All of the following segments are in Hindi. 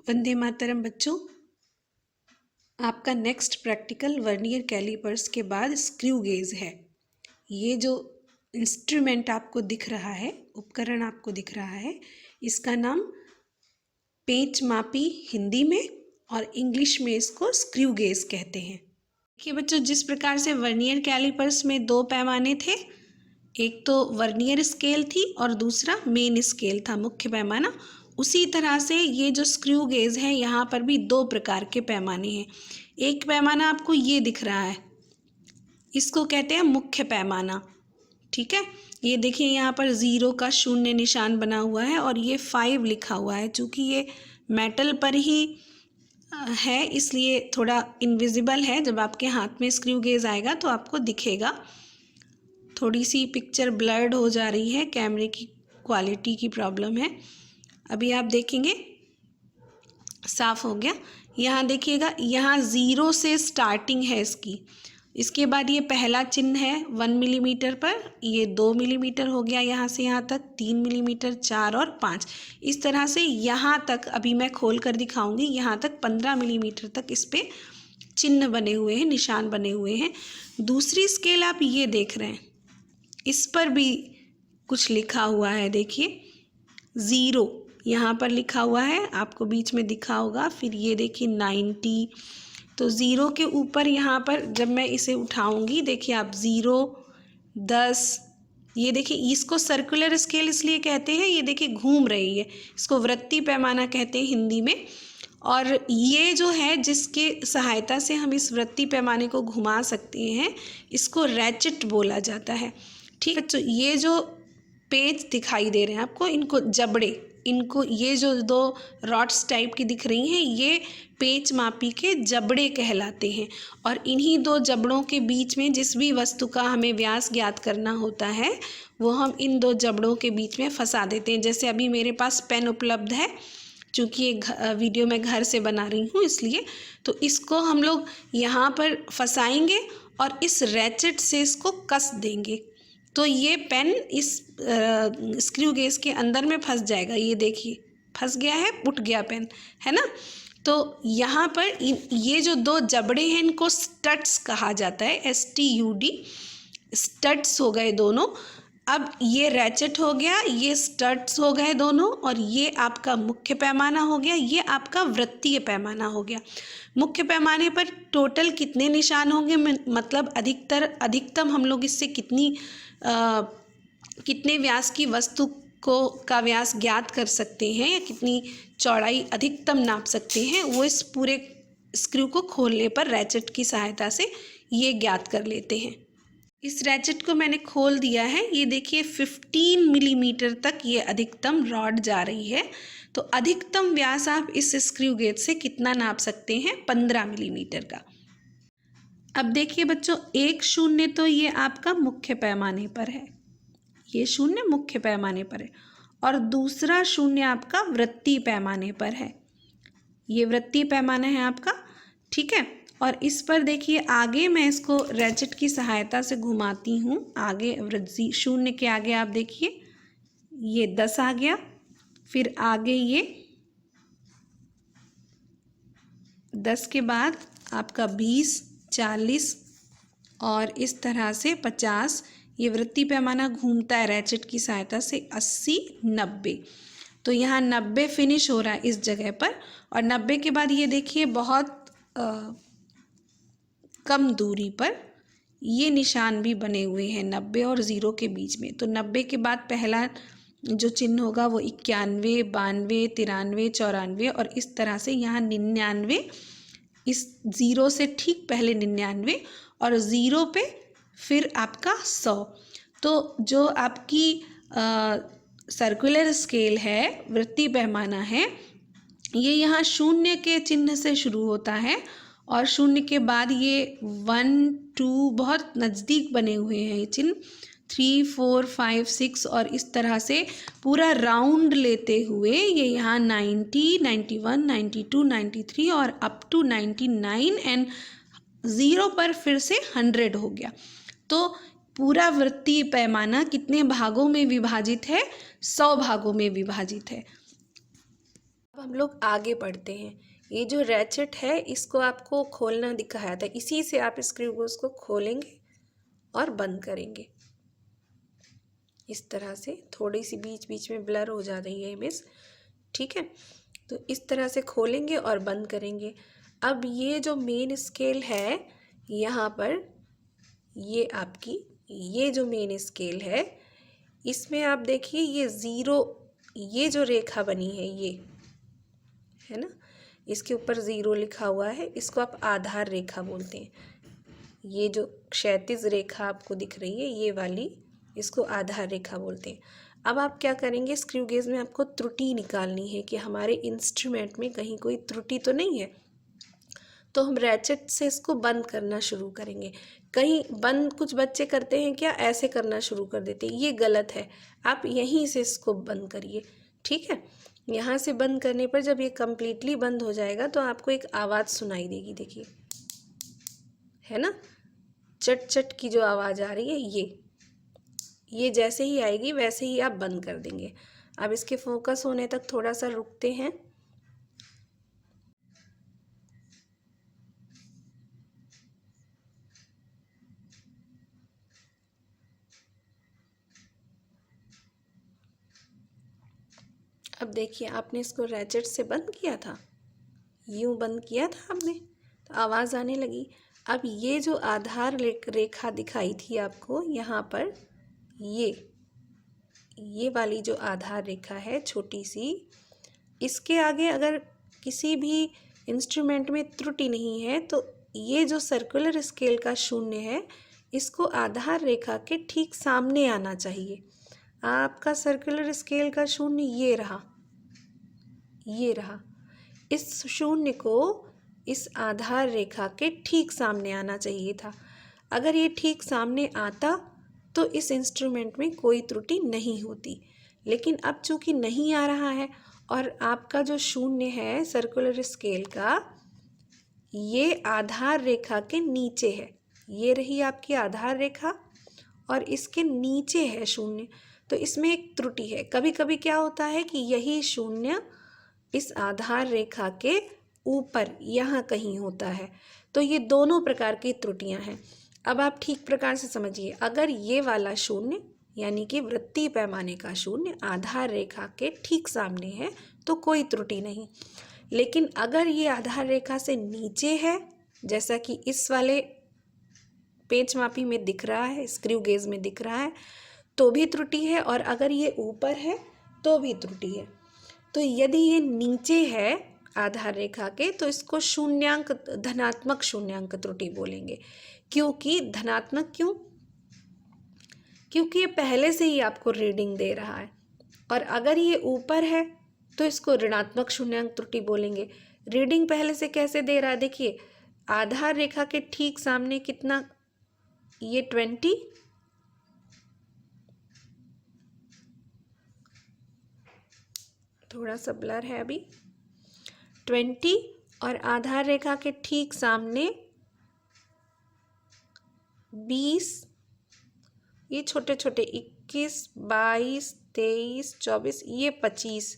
वंदे मातरम बच्चों। आपका नेक्स्ट प्रैक्टिकल वर्नियर कैलिपर्स के बाद स्क्रू गेज है। ये जो इंस्ट्रूमेंट आपको दिख रहा है, उपकरण आपको दिख रहा है, इसका नाम पेंच मापी हिंदी में और इंग्लिश में इसको स्क्रू गेज कहते हैं। देखिए बच्चों, जिस प्रकार से वर्नियर कैलिपर्स में दो पैमाने थे, एक तो वर्नियर स्केल थी और दूसरा मेन स्केल था, मुख्य पैमाना। उसी तरह से ये जो स्क्रू गेज है, यहाँ पर भी दो प्रकार के पैमाने हैं। एक पैमाना आपको ये दिख रहा है, इसको कहते हैं मुख्य पैमाना। ठीक है, ये देखिए यहाँ पर 0 का शून्य निशान बना हुआ है और ये 5 लिखा हुआ है। चूँकि ये मेटल पर ही है इसलिए थोड़ा इनविजिबल है। जब आपके हाथ में स्क्रू गेज आएगा तो आपको दिखेगा। थोड़ी सी पिक्चर ब्लर्ड हो जा रही है, कैमरे की क्वालिटी की प्रॉब्लम है। अभी आप देखेंगे साफ हो गया। यहाँ देखिएगा, यहाँ 0 से स्टार्टिंग है इसकी। इसके बाद ये पहला चिन्ह है 1 मिलीमीटर पर, ये 2 मिलीमीटर हो गया, यहाँ से यहाँ तक 3 मिलीमीटर, 4 और 5। इस तरह से यहाँ तक, अभी मैं खोल कर दिखाऊंगी, यहाँ तक 15 मिलीमीटर तक इस पर चिन्ह बने हुए हैं, निशान बने हुए हैं। दूसरी स्केल आप ये देख रहे हैं, इस पर भी कुछ लिखा हुआ है। देखिए 0 यहाँ पर लिखा हुआ है, आपको बीच में दिखा होगा। फिर ये देखिए 90, तो 0 के ऊपर यहाँ पर जब मैं इसे उठाऊंगी, देखिए आप 0, 10, ये देखिए इसको सर्कुलर स्केल इसलिए कहते हैं, ये देखिए घूम रही है, इसको वृत्तीय पैमाना कहते हैं हिंदी में। और ये जो है जिसके सहायता से हम इस वृत्तीय पैमाने को घुमा सकते हैं, इसको रैचेट बोला जाता है। ठीक है, तो ये जो पेच दिखाई दे रहे हैं आपको, इनको जबड़े, इनको ये जो 2 रॉड्स टाइप की दिख रही हैं, ये पेच मापी के जबड़े कहलाते हैं। और इन्हीं 2 जबड़ों के बीच में जिस भी वस्तु का हमें व्यास ज्ञात करना होता है, वो हम इन 2 जबड़ों के बीच में फंसा देते हैं। जैसे अभी मेरे पास पेन उपलब्ध है, चूँकि ये वीडियो मैं घर से बना रही हूँ इसलिए, तो इसको हम लोग यहाँ पर फंसाएंगे और इस रैचेट से इसको कस देंगे, तो ये पेन इस स्क्रू गेज के अंदर में फंस जाएगा। ये देखिए फंस गया है, उठ गया पेन, है ना। तो यहाँ पर ये जो 2 जबड़े हैं, इनको स्टड्स कहा जाता है, STUD, स्टड्स हो गए दोनों। अब ये रैचेट हो गया, ये स्टड्स हो गए दोनों, और ये आपका मुख्य पैमाना हो गया, ये आपका वृत्तीय पैमाना हो गया। मुख्य पैमाने पर टोटल कितने निशान होंगे, मतलब अधिकतम हम लोग इससे कितने व्यास की वस्तु का व्यास ज्ञात कर सकते हैं, या कितनी चौड़ाई अधिकतम नाप सकते हैं, वो इस पूरे स्क्रू को खोलने पर रैचेट की सहायता से ये ज्ञात कर लेते हैं। इस रैचेट को मैंने खोल दिया है, ये देखिए 15 मिलीमीटर तक ये अधिकतम रॉड जा रही है। तो अधिकतम व्यास आप इस स्क्रू गेज से कितना नाप सकते हैं, 15 मिलीमीटर का। अब देखिए बच्चों, एक शून्य तो ये आपका मुख्य पैमाने पर है, ये शून्य मुख्य पैमाने पर है, और दूसरा शून्य आपका वृत्तीय पैमाने पर है, ये वृत्तीय पैमाना है आपका। ठीक है, और इस पर देखिए आगे मैं इसको रैचेट की सहायता से घुमाती हूँ। आगे शून्य के आगे आप देखिए ये 10 आ गया, फिर आगे ये 10 के बाद आपका 20, 40 और इस तरह से 50। ये वृत्तीय पैमाना घूमता है रैचेट की सहायता से 80, 90। तो यहाँ 90 फिनिश हो रहा है इस जगह पर, और 90 के बाद ये देखिए बहुत कम दूरी पर ये निशान भी बने हुए हैं 90 और 0 के बीच में। तो 90 के बाद पहला जो चिन्ह होगा वो 91, 92, 93, 94, और इस तरह से यहाँ 99, इस 0 से ठीक पहले 99, और 0 पे फिर आपका 100। तो जो आपकी सर्कुलर स्केल है, वृत्तीय पैमाना है, ये यहाँ शून्य के चिन्ह से शुरू होता है, और शून्य के बाद ये 1, 2 बहुत नज़दीक बने हुए हैं ये चिन्ह, 3, 4, 5, 6, और इस तरह से पूरा राउंड लेते हुए ये यहाँ 90, 91, 92, 93 और अप टू 99 एंड 0 पर फिर से 100 हो गया। तो पूरा वृत्तीय पैमाना कितने भागों में विभाजित है, 100 भागों में विभाजित है। अब हम लोग आगे बढ़ते हैं। ये जो रैचेट है इसको आपको खोलना दिखाया था, इसी से आप स्क्रू गोज़ को खोलेंगे और बंद करेंगे। इस तरह से थोड़ी सी बीच बीच में ब्लर हो जा रही है इमेज, ठीक है। तो इस तरह से खोलेंगे और बंद करेंगे। अब ये जो मेन स्केल है यहाँ पर, ये आपकी ये जो मेन स्केल है इसमें आप देखिए ये ज़ीरो, ये जो रेखा बनी है ये है ना, इसके ऊपर ज़ीरो लिखा हुआ है, इसको आप आधार रेखा बोलते हैं। ये जो क्षैतिज रेखा आपको दिख रही है ये वाली, इसको आधार रेखा बोलते हैं। अब आप क्या करेंगे, स्क्रू गेज में आपको त्रुटि निकालनी है कि हमारे इंस्ट्रूमेंट में कहीं कोई त्रुटि तो नहीं है। तो हम रैचेट से इसको बंद करना शुरू करेंगे। कहीं बंद कुछ बच्चे करते हैं क्या, ऐसे करना शुरू कर देते हैं, ये गलत है। आप यहीं से इसको बंद करिए, ठीक है। यहाँ से बंद करने पर जब ये कम्प्लीटली बंद हो जाएगा तो आपको एक आवाज़ सुनाई देगी, देखिए है ना, चट चट की जो आवाज़ आ रही है ये जैसे ही आएगी वैसे ही आप बंद कर देंगे। अब इसके फोकस होने तक थोड़ा सा रुकते हैं। अब देखिए आपने इसको रैचेट से बंद किया था, यूँ बंद किया था आपने, तो आवाज़ आने लगी। अब ये जो आधार रेखा दिखाई थी आपको यहाँ पर, ये वाली जो आधार रेखा है छोटी सी, इसके आगे अगर किसी भी इंस्ट्रूमेंट में त्रुटि नहीं है तो ये जो सर्कुलर स्केल का शून्य है इसको आधार रेखा के ठीक सामने आना चाहिए। आपका सर्कुलर स्केल का शून्य ये रहा, इस शून्य को इस आधार रेखा के ठीक सामने आना चाहिए था। अगर ये ठीक सामने आता तो इस इंस्ट्रूमेंट में कोई त्रुटि नहीं होती, लेकिन अब चूंकि नहीं आ रहा है और आपका जो शून्य है सर्कुलर स्केल का, ये आधार रेखा के नीचे है, ये रही आपकी आधार रेखा और इसके नीचे है शून्य, तो इसमें एक त्रुटि है। कभी कभी क्या होता है कि यही शून्य इस आधार रेखा के ऊपर यहाँ कहीं होता है। तो ये दोनों प्रकार की त्रुटियां हैं। अब आप ठीक प्रकार से समझिए, अगर ये वाला शून्य यानी कि वृत्तीय पैमाने का शून्य आधार रेखा के ठीक सामने है तो कोई त्रुटि नहीं, लेकिन अगर ये आधार रेखा से नीचे है जैसा कि इस वाले पेंच मापी में दिख रहा है, स्क्रू गेज में दिख रहा है, तो भी त्रुटि है, और अगर ये ऊपर है तो भी त्रुटि है। तो यदि ये नीचे है आधार रेखा के तो इसको शून्यांक, धनात्मक शून्यांक त्रुटि बोलेंगे। क्योंकि धनात्मक क्यों, क्योंकि ये पहले से ही आपको रीडिंग दे रहा है, और अगर ये ऊपर है तो इसको ऋणात्मक शून्यांक त्रुटि बोलेंगे। रीडिंग पहले से कैसे दे रहा है, देखिए आधार रेखा के ठीक सामने कितना, ये 20, थोड़ा सा ब्लर है अभी, 20, और आधार रेखा के ठीक सामने 20, ये छोटे छोटे 21, 22, 23, 24, ये 25,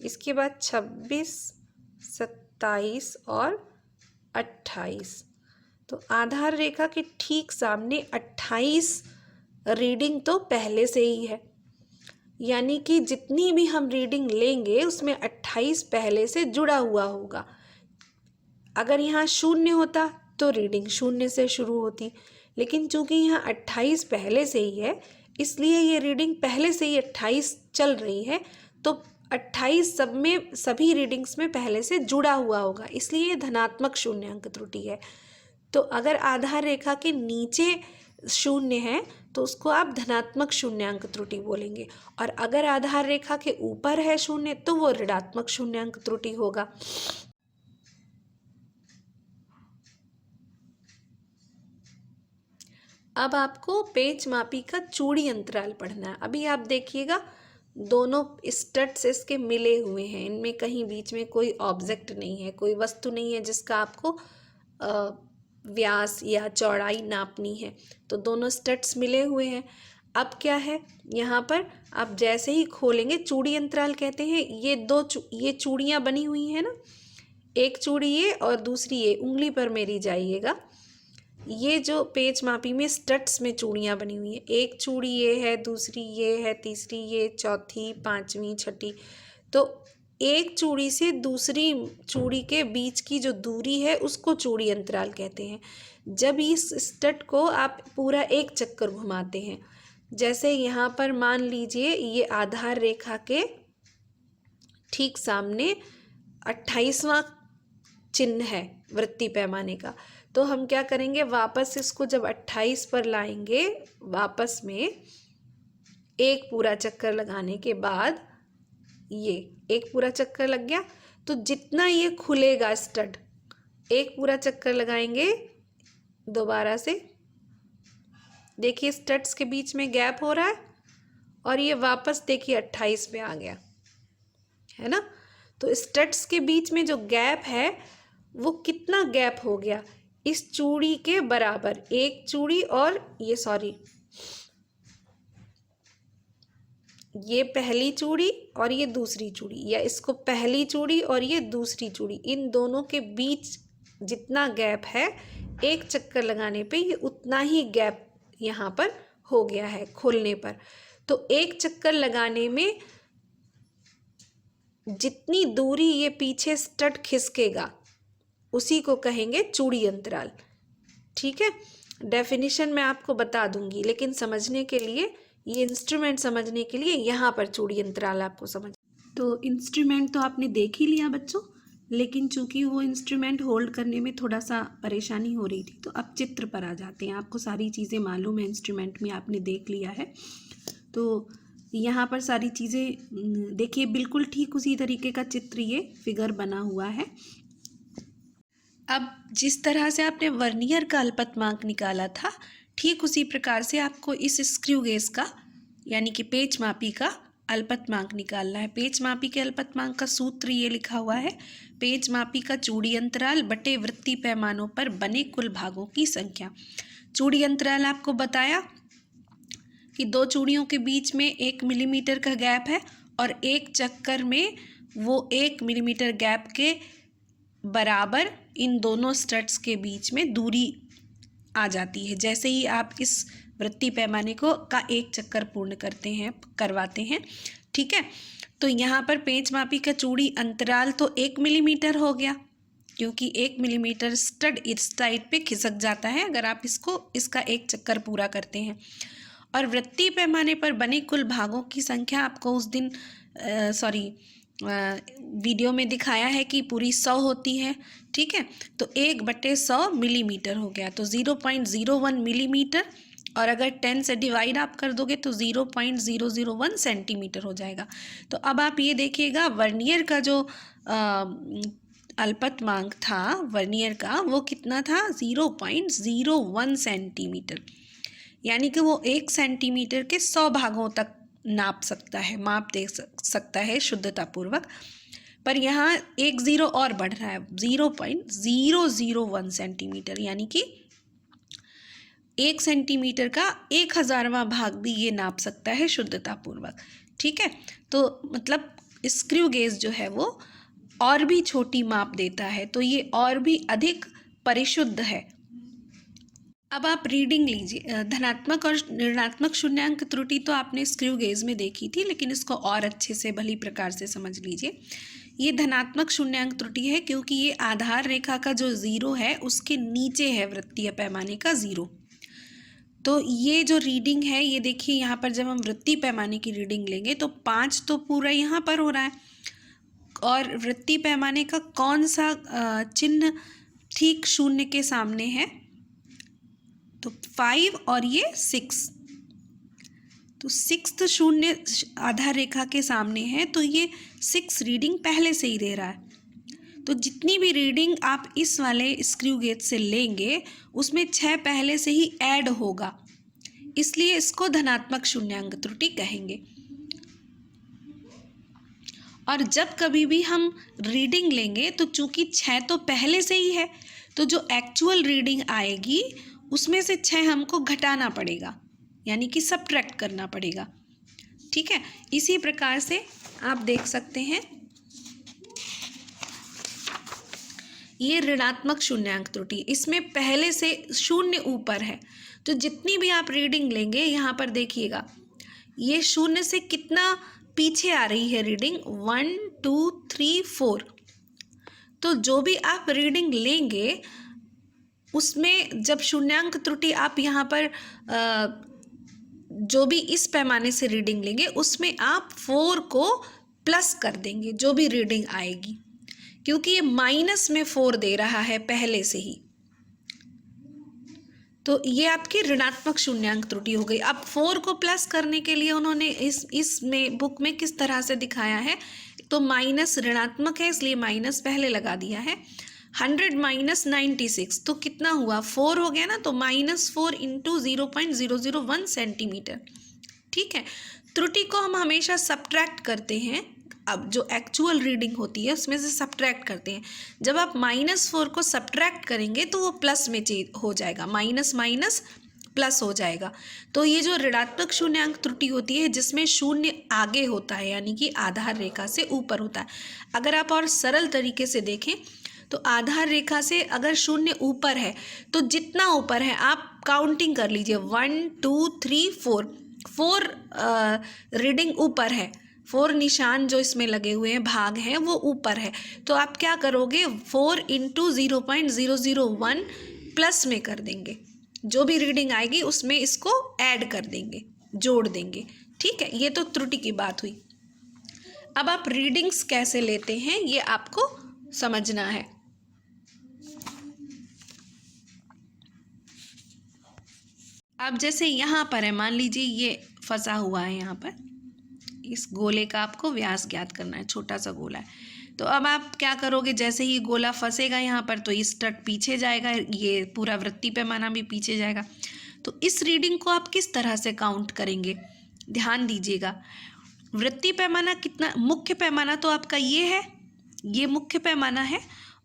इसके बाद 26, 27 और 28। तो आधार रेखा के ठीक सामने 28 रीडिंग तो पहले से ही है, यानी कि जितनी भी हम रीडिंग लेंगे उसमें 28 पहले से जुड़ा हुआ होगा। अगर यहाँ शून्य होता तो रीडिंग शून्य से शुरू होती, लेकिन चूंकि यहाँ 28 पहले से ही है इसलिए ये रीडिंग पहले से ही 28 चल रही है, तो 28 सब में, सभी रीडिंग्स में पहले से जुड़ा हुआ होगा, इसलिए ये धनात्मक शून्यांक त्रुटि है। तो अगर आधार रेखा के नीचे शून्य है तो उसको आप धनात्मक शून्यांक त्रुटि बोलेंगे, और अगर आधार रेखा के ऊपर है शून्य तो वो ऋणात्मक शून्यांक त्रुटि होगा। अब आपको पेंच मापी का चूड़ी अंतराल पढ़ना है। अभी आप देखिएगा दोनों स्टड्स इसके मिले हुए हैं, इनमें कहीं बीच में कोई ऑब्जेक्ट नहीं है, कोई वस्तु नहीं है जिसका आपको व्यास या चौड़ाई नापनी है, तो दोनों स्टड्स मिले हुए हैं। अब क्या है यहाँ पर, आप जैसे ही खोलेंगे, चूड़ी अंतराल कहते हैं, ये चूड़ियाँ बनी हुई हैं ना, एक चूड़ी ये और दूसरी ये, उंगली पर मेरी जाइएगा, ये जो पेच मापी में स्टड्स में चूड़ियाँ बनी हुई हैं, एक चूड़ी ये है, दूसरी ये है, तीसरी ये, चौथी, पांचवी, छठी। तो एक चूड़ी से दूसरी चूड़ी के बीच की जो दूरी है उसको चूड़ी अंतराल कहते हैं। जब इस स्टड को आप पूरा एक चक्कर घुमाते हैं, जैसे यहाँ पर मान लीजिए ये आधार रेखा के ठीक सामने 28वां चिन्ह है वृत्तीय पैमाने का, तो हम क्या करेंगे, वापस इसको जब 28 पर लाएंगे, वापस में एक पूरा चक्कर लगाने के बाद, ये एक पूरा चक्कर लग गया, तो जितना ये खुलेगा स्टड, एक पूरा चक्कर लगाएंगे दोबारा से, देखिए स्टड्स के बीच में गैप हो रहा है और ये वापस देखिए 28 पे आ गया है ना। तो स्टड्स के बीच में जो गैप है वो कितना गैप हो गया, इस चूड़ी के बराबर, एक चूड़ी और ये पहली चूड़ी और ये दूसरी चूड़ी, या इसको पहली चूड़ी और ये दूसरी चूड़ी, इन दोनों के बीच जितना गैप है, एक चक्कर लगाने पे ये उतना ही गैप यहाँ पर हो गया है खोलने पर। तो एक चक्कर लगाने में जितनी दूरी ये पीछे स्टड खिसकेगा उसी को कहेंगे चूड़ी अंतराल। ठीक है, डेफिनेशन मैं आपको बता दूंगी, लेकिन समझने के लिए, ये इंस्ट्रूमेंट समझने के लिए यहाँ पर चूड़ी अंतराल आपको समझ। तो इंस्ट्रूमेंट तो आपने देख ही लिया बच्चों, लेकिन चूंकि वो इंस्ट्रूमेंट होल्ड करने में थोड़ा सा परेशानी हो रही थी, तो अब चित्र पर आ जाते हैं। आपको सारी चीज़ें मालूम है, इंस्ट्रूमेंट में आपने देख लिया है, तो यहाँ पर सारी चीज़ें देखिए, बिल्कुल ठीक उसी तरीके का चित्र ये फिगर बना हुआ है। अब जिस तरह से आपने वर्नियर का अल्पतमांक निकाला था, ठीक उसी प्रकार से आपको इस स्क्रू गेज का, यानी कि पेच मापी का अल्पतमांक निकालना है। पेच मापी के अल्पतमांक का सूत्र ये लिखा हुआ है, पेच मापी का चूड़ी अंतराल बटे वृत्तीय पैमानों पर बने कुल भागों की संख्या। चूड़ी अंतराल आपको बताया कि दो चूड़ियों के बीच में 1 मिलीमीटर का गैप है और एक चक्कर में वो 1 मिलीमीटर गैप के बराबर इन दोनों स्टड्स के बीच में दूरी आ जाती है, जैसे ही आप इस वृत्तीय पैमाने का एक चक्कर पूर्ण करवाते हैं। ठीक है, तो यहाँ पर पेच मापी का चूड़ी अंतराल तो 1 मिलीमीटर हो गया, क्योंकि 1 मिलीमीटर स्टड इस साइड पे खिसक जाता है अगर आप इसका एक चक्कर पूरा करते हैं। और वृत्तीय पैमाने पर बने कुल भागों की संख्या आपको उस दिन वीडियो में दिखाया है कि पूरी 100 होती है। ठीक है, तो 1/100 मिलीमीटर हो गया, तो 0.01 मिलीमीटर, और अगर 10 से डिवाइड आप कर दोगे तो 0.001 सेंटीमीटर हो जाएगा। तो अब आप ये देखिएगा, वर्नियर का जो अल्पतमांक था वर्नियर का, वो कितना था, 0.01 सेंटीमीटर, यानी कि वो 1 सेंटीमीटर के 100 भागों तक नाप सकता है, माप दे सकता है शुद्धतापूर्वक। पर यहाँ एक ज़ीरो और बढ़ रहा है, 0.001 सेंटीमीटर, यानी कि 1 सेंटीमीटर का 1000वां भाग भी ये नाप सकता है शुद्धतापूर्वक। ठीक है, तो मतलब स्क्रू गेज जो है वो और भी छोटी माप देता है, तो ये और भी अधिक परिशुद्ध है। अब आप रीडिंग लीजिए। धनात्मक और ऋणात्मक शून्यांक त्रुटि तो आपने स्क्रू गेज में देखी थी, लेकिन इसको और अच्छे से भली प्रकार से समझ लीजिए। ये धनात्मक शून्यांक त्रुटि है क्योंकि ये आधार रेखा का जो 0 है उसके नीचे है वृत्तीय पैमाने का 0। तो ये जो रीडिंग है, ये देखिए यहाँ पर जब हम वृत्तीय पैमाने की रीडिंग लेंगे तो 5 तो पूरा यहाँ पर हो रहा है, और वृत्तीय पैमाने का कौन सा चिन्ह ठीक 0 के सामने है, तो 5 और ये 6, तो 6 शून्य आधार रेखा के सामने है, तो ये 6 रीडिंग पहले से ही दे रहा है। तो जितनी भी रीडिंग आप इस वाले स्क्रू गेज से लेंगे उसमें 6 पहले से ही ऐड होगा, इसलिए इसको धनात्मक शून्यांक त्रुटि कहेंगे। और जब कभी भी हम रीडिंग लेंगे तो चूंकि 6 तो पहले से ही है, तो जो एक्चुअल रीडिंग आएगी उसमें से 6 हमको घटाना पड़ेगा, यानी कि सब्ट्रैक्ट करना पड़ेगा। ठीक है, इसी प्रकार से आप देख सकते हैं ये ऋणात्मक शून्यांक त्रुटि, इसमें पहले से शून्य ऊपर है, तो जितनी भी आप रीडिंग लेंगे यहाँ पर देखिएगा ये शून्य से कितना पीछे आ रही है रीडिंग, 1 2 3 4। तो जो भी आप रीडिंग लेंगे उसमें जब शून्यांक त्रुटि आप यहाँ पर जो भी इस पैमाने से रीडिंग लेंगे उसमें आप 4 को प्लस कर देंगे जो भी रीडिंग आएगी, क्योंकि ये माइनस में 4 दे रहा है पहले से ही। तो ये आपकी ऋणात्मक शून्यांक त्रुटि हो गई। अब 4 को प्लस करने के लिए उन्होंने इसमें बुक में किस तरह से दिखाया है, तो माइनस ऋणात्मक है इसलिए माइनस पहले लगा दिया है। 100 माइनस 96 तो कितना हुआ, 4 हो गया ना, तो -4 इंटू 0.001 सेंटीमीटर। ठीक है, त्रुटि को हम हमेशा सब्ट्रैक्ट करते हैं, अब जो एक्चुअल रीडिंग होती है उसमें से सब्ट्रैक्ट करते हैं। जब आप -4 को सब्ट्रैक्ट करेंगे तो वो प्लस में हो जाएगा, माइनस माइनस प्लस हो जाएगा। तो ये जो ऋणात्मक शून्यांक त्रुटि होती है जिसमें शून्य आगे होता है यानी कि आधार रेखा से ऊपर होता है। अगर आप और सरल तरीके से देखें तो आधार रेखा से अगर शून्य ऊपर है तो जितना ऊपर है आप काउंटिंग कर लीजिए, 1 2 3 4 रीडिंग ऊपर है, 4 निशान जो इसमें लगे हुए हैं भाग हैं वो ऊपर है। तो आप क्या करोगे, 4 इंटू 0.001 प्लस में कर देंगे, जो भी रीडिंग आएगी उसमें इसको ऐड कर देंगे, जोड़ देंगे। ठीक है, ये तो त्रुटि की बात हुई। अब आप रीडिंग्स कैसे लेते हैं ये आपको समझना है। अब जैसे यहाँ पर है, मान लीजिए ये फंसा हुआ है, यहाँ पर इस गोले का आपको व्यास ज्ञात करना है, छोटा सा गोला है। तो अब आप क्या करोगे, जैसे ही गोला फंसेगा यहाँ पर तो इस तट पीछे जाएगा, ये पूरा वृत्तीय पैमाना भी पीछे जाएगा। तो इस रीडिंग को आप किस तरह से काउंट करेंगे, ध्यान दीजिएगा। वृत्तीय पैमाना कितना, मुख्य पैमाना तो आपका ये है, ये मुख्य पैमाना है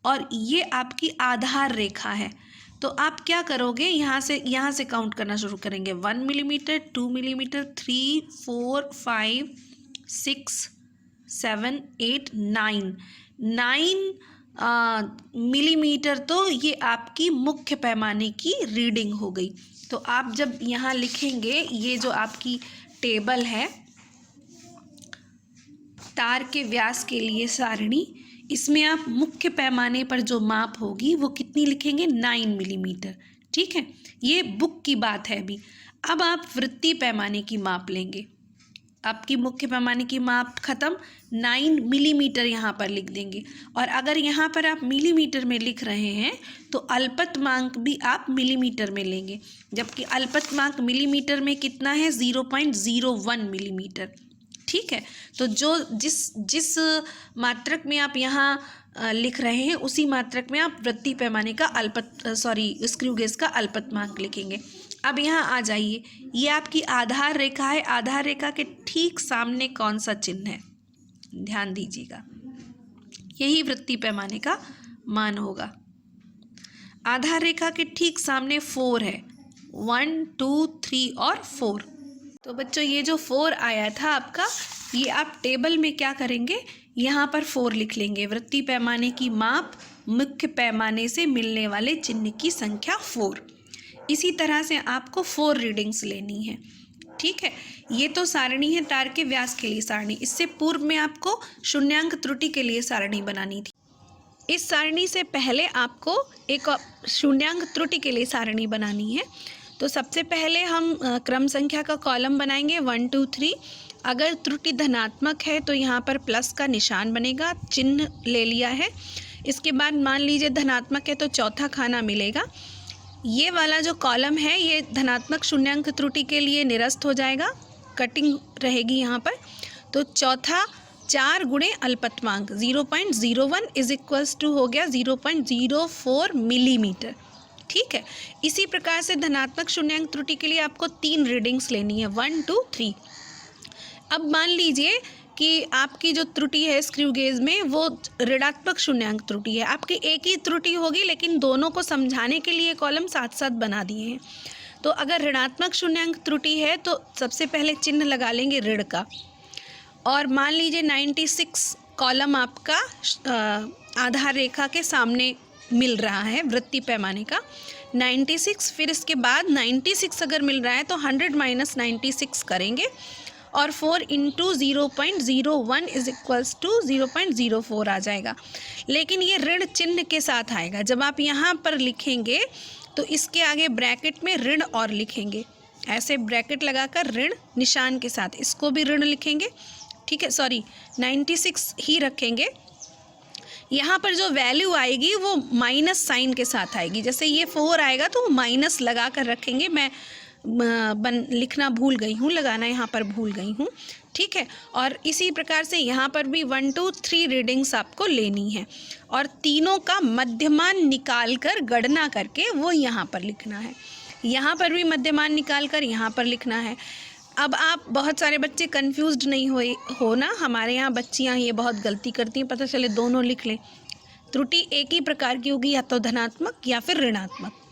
और ये आपकी आधार रेखा है। तो आप क्या करोगे, यहाँ से काउंट करना शुरू करेंगे, 1 मिलीमीटर, 2 मिलीमीटर, 3 4 5 6 7 8 9 मिलीमीटर। तो ये आपकी मुख्य पैमाने की रीडिंग हो गई। तो आप जब यहाँ लिखेंगे, ये जो आपकी टेबल है तार के व्यास के लिए सारणी, इसमें आप मुख्य पैमाने पर जो माप होगी वो कितनी लिखेंगे, 9 मिलीमीटर। ठीक है, ये बुक की बात है अभी। अब आप वृत्तीय पैमाने की माप लेंगे, आपकी मुख्य पैमाने की माप खत्म, 9 मिलीमीटर यहाँ पर लिख देंगे। और अगर यहाँ पर आप मिलीमीटर में लिख रहे हैं तो अल्पतमांक भी आप मिलीमीटर में लेंगे, जबकि अल्पतमांक मिलीमीटर में कितना है, 0.01 मिलीमीटर। ठीक है, तो जो जिस मात्रक में आप यहाँ लिख रहे हैं उसी मात्रक में आप वृत्तीय पैमाने का स्क्रू गेज का अल्पतमांक लिखेंगे। अब यहाँ आ जाइए, ये आपकी आधार रेखा है, आधार रेखा के ठीक सामने कौन सा चिन्ह है, ध्यान दीजिएगा, यही वृत्तीय पैमाने का मान होगा। आधार रेखा के ठीक सामने 4 है, 1 2 3 और 4। तो बच्चों ये जो 4 आया था आपका, ये आप टेबल में क्या करेंगे, यहाँ पर 4 लिख लेंगे। वृत्तीय पैमाने की माप, मुख्य पैमाने से मिलने वाले चिन्ह की संख्या 4। इसी तरह से आपको 4 रीडिंग्स लेनी है। ठीक है, ये तो सारणी है तार के व्यास के लिए सारणी। इससे पूर्व में आपको शून्यांक त्रुटि के लिए सारणी बनानी थी। इस सारणी से पहले आपको एक शून्यांक त्रुटि के लिए सारणी बनानी है। तो सबसे पहले हम क्रम संख्या का कॉलम बनाएंगे, 1 2 3। अगर त्रुटि धनात्मक है तो यहाँ पर प्लस का निशान बनेगा, चिन्ह ले लिया है। इसके बाद मान लीजिए धनात्मक है तो चौथा खाना मिलेगा। ये वाला जो कॉलम है ये धनात्मक शून्यांक त्रुटि के लिए निरस्त हो जाएगा, कटिंग रहेगी यहाँ पर। तो चौथा 4 गुणे अल्पतमांक 0.01 इज इक्वल्स टू हो गया 0.04 मिलीमीटर। ठीक है, इसी प्रकार से धनात्मक शून्यांक त्रुटि के लिए आपको 3 रीडिंग्स लेनी है, 1 2 3। अब मान लीजिए कि आपकी जो त्रुटि है स्क्रू गेज में वो ऋणात्मक शून्यांक त्रुटि है। आपकी एक ही त्रुटि होगी लेकिन दोनों को समझाने के लिए कॉलम साथ साथ बना दिए हैं। तो अगर ऋणात्मक शून्यांक त्रुटि है तो सबसे पहले चिन्ह लगा लेंगे ऋण का। और मान लीजिए 96 कॉलम आपका आधार रेखा के सामने मिल रहा है वृत्तीय पैमाने का 96, फिर इसके बाद 96 अगर मिल रहा है तो 100 माइनस 96 करेंगे और 4 इंटू 0.01 इज इक्वल्स टू 0.04 आ जाएगा। लेकिन ये ऋण चिन्ह के साथ आएगा। जब आप यहाँ पर लिखेंगे तो इसके आगे ब्रैकेट में ऋण और लिखेंगे, ऐसे ब्रैकेट लगाकर ऋण निशान के साथ इसको भी ऋण लिखेंगे, ठीक है। सॉरी 96 ही रखेंगे। यहाँ पर जो वैल्यू आएगी वो माइनस साइन के साथ आएगी। जैसे ये 4 आएगा तो माइनस लगा कर रखेंगे। मैं लिखना भूल गई हूँ, लगाना यहाँ पर भूल गई हूँ, ठीक है। और इसी प्रकार से यहाँ पर भी 1 2 3 रीडिंग्स आपको लेनी है और तीनों का मध्यमान निकाल कर गणना करके वो यहाँ पर लिखना है। यहाँ पर भी मध्यमान निकाल कर यहाँ पर लिखना है। अब आप बहुत सारे बच्चे कंफ्यूज्ड नहीं हो ना, हमारे यहाँ बच्चियाँ ये बहुत गलती करती हैं, पता चले दोनों लिख लें। त्रुटि एक ही प्रकार की होगी, या तो धनात्मक या फिर ऋणात्मक।